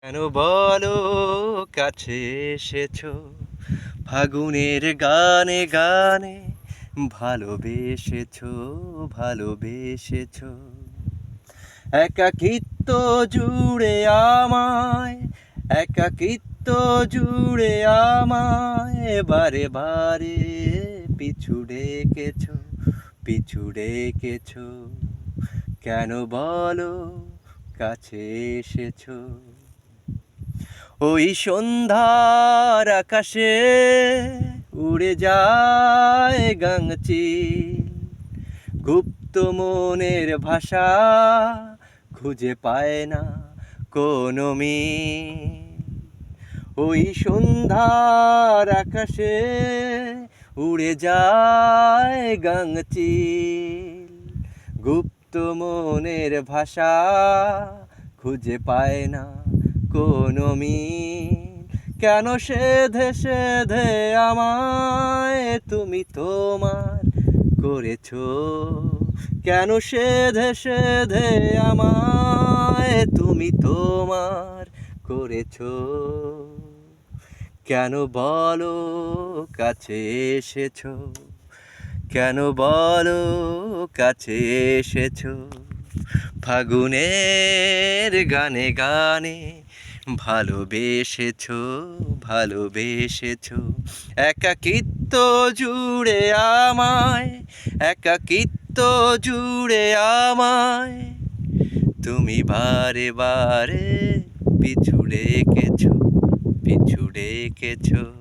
কেন বলো কাছে এসেছো ফাগুনের গানে গানে ভালোবেসেছো ভালোবেসেছো একাকিত্ব জুড়ে আমায় একাকিত্ব জুড়ে আমায় বারে বারে পিছু ডেকেছো পিছু ডেকেছো কেন বলো কাছে এসেছো ওই সন্ধ্যার আকাশে উড়ে যায় গাংচিল গুপ্ত মনের ভাষা খুঁজে পায় না কোনো মিল ওই সন্ধ্যার আকাশে উড়ে যায় গাংচিল গুপ্ত মনের ভাষা খুঁজে পায় না কোনো মিল কেন সেধে সেধে আমায় তুমি তোমার করেছো কেন সেধে সেধে আমায় তুমি তোমার করেছো কেন বলো কাছে এসেছো কেন বলো কাছে এসেছো ফাগুনের গানে গানে ভালোবেসেছো ভালোবেসেছো একাকিত্ব জুড়ে আমায় একাকিত্ব জুড়ে আমায় তুমি বারে বারে পিছু ডেকেছো পিছু ডেকেছো